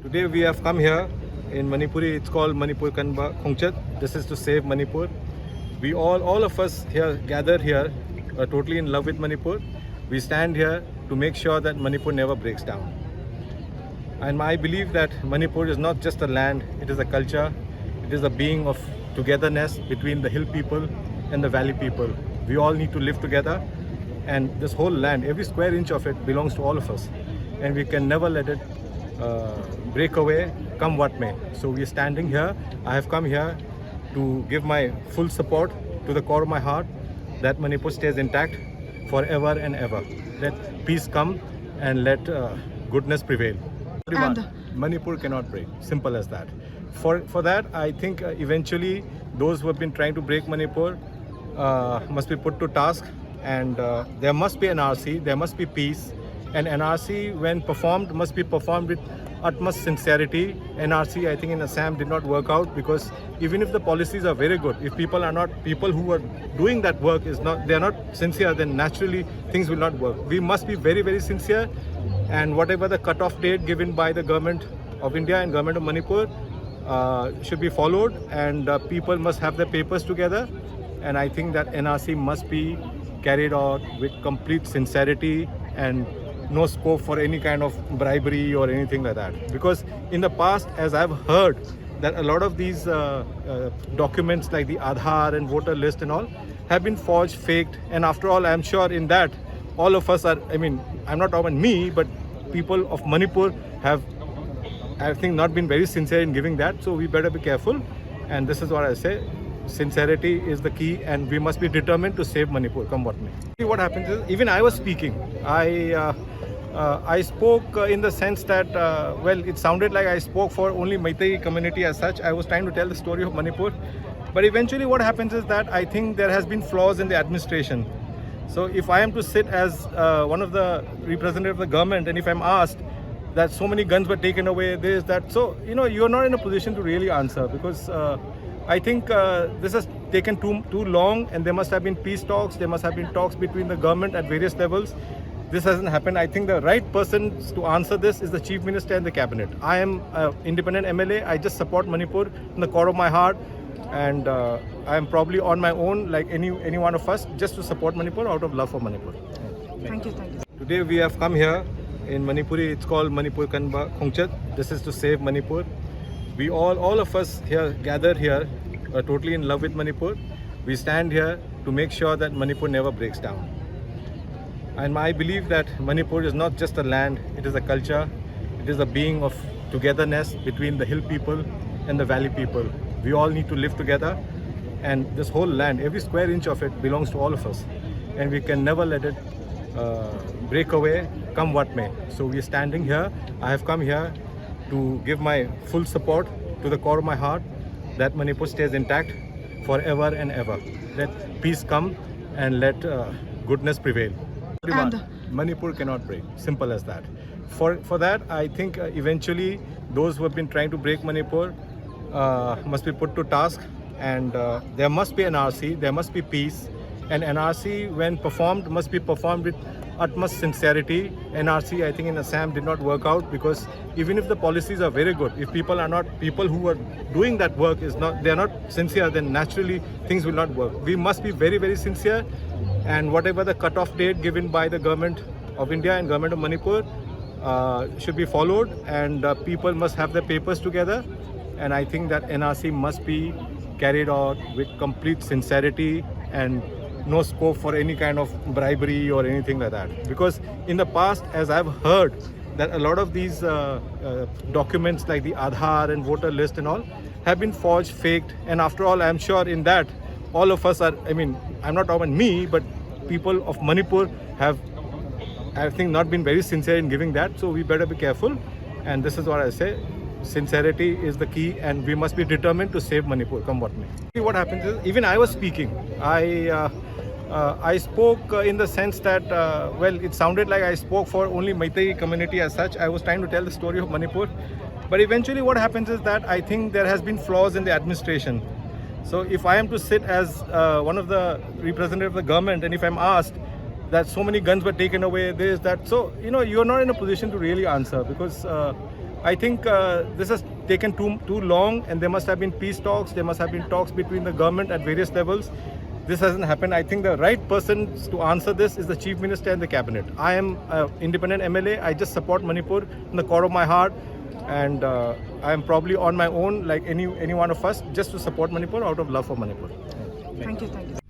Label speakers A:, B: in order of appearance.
A: Today we have come here in Manipuri. It's called Manipur Kanba Khongchat. This is to save Manipur. We all of us here gathered here are totally in love with Manipur. We stand here to make sure that Manipur never breaks down. And I believe that Manipur is not just a land, it is a culture. It is a being of togetherness between the hill people and the valley people. We all need to live together, and this whole land, every square inch of it belongs to all of us, and we can never let it break away, come what may. So we are standing here. I have come here to give my full support to the core of my heart that Manipur stays intact forever and ever. Let peace come and let goodness prevail.
B: And
A: Manipur cannot break. Simple as that. For that, I think eventually those who have been trying to break Manipur must be put to task, and there must be an NRC, there must be peace. And NRC, when performed, must be performed with utmost sincerity. NRC, I think in Assam did not work out, because even if the policies are very good, if people who are doing that work they are not sincere, then naturally things will not work. We must be very, very sincere, and whatever the cutoff date given by the government of India and government of Manipur should be followed, and people must have their papers together. And I think that NRC must be carried out with complete sincerity and no scope for any kind of bribery or anything like that. Because in the past, as I've heard, that a lot of these documents like the Aadhaar and voter list and all have been forged, faked, and after all, I'm sure in that all of us are, I'm not talking about me, but people of Manipur have, I think, not been very sincere in giving that, so we better be careful. And this is what I say. Sincerity is the key, and we must be determined to save Manipur, come what may. What happens is, even I was speaking, I spoke in the sense that, it sounded like I spoke for only Meitei community as such. I was trying to tell the story of Manipur. But eventually what happens is that I think there has been flaws in the administration. So if I am to sit as one of the representatives of the government, and if I'm asked that so many guns were taken away, this, that, so, you're not in a position to really answer, because I think this has taken too long, and there must have been peace talks, there must have been talks between the government at various levels. This hasn't happened. I think the right person to answer this is the Chief Minister and the Cabinet. I am an independent MLA. I just support Manipur in the core of my heart, and I am probably on my own, like any one of us, just to support Manipur out of love for Manipur.
B: thank you.
A: Today we have come here in Manipuri. It's called Manipur Kanba Khongchat. This is to save Manipur. We all of us here gathered here are totally in love with Manipur. We stand here to make sure that Manipur never breaks down. And I believe that Manipur is not just a land, it is a culture. It is a being of togetherness between the hill people and the valley people. We all need to live together, and this whole land, every square inch of it belongs to all of us, and we can never let it break away, come what may. So we are standing here. I have come here to give my full support to the core of my heart that Manipur stays intact forever and ever. Let peace come and let goodness prevail.
B: And
A: Manipur cannot break. Simple as that. For that, I think eventually those who have been trying to break Manipur must be put to task, and there must be an NRC, there must be peace. And NRC, when performed, must be performed with utmost sincerity. NRC, I think in Assam did not work out, because even if the policies are very good, if people who are doing that work they are not sincere, then naturally things will not work. We must be very, very sincere, and whatever the cutoff date given by the government of India and government of Manipur should be followed, and people must have their papers together. And I think that NRC must be carried out with complete sincerity and no scope for any kind of bribery or anything like that. Because in the past, as I've heard, that a lot of these documents like the Aadhaar and voter list and all have been forged, faked, and after all, I'm sure in that all of us are, I'm not talking about me, but people of Manipur have, I think, not been very sincere in giving that, so we better be careful. And this is what I say. Sincerity is the key, and we must be determined to save Manipur, come what may. What happens is, even I was speaking, I spoke in the sense that, it sounded like I spoke for only Meitei community as such. I was trying to tell the story of Manipur. But eventually what happens is that I think there has been flaws in the administration. So if I am to sit as one of the representatives of the government, and if I'm asked that so many guns were taken away, this, that, so, you're not in a position to really answer, because I think this has taken too long, and there must have been peace talks. There must have been talks between the government at various levels. This hasn't happened. I think the right person to answer this is the Chief Minister and the Cabinet. I am an independent MLA. I just support Manipur in the core of my heart, and I am probably on my own, like any one of us, just to support Manipur out of love for Manipur.
B: Thank you.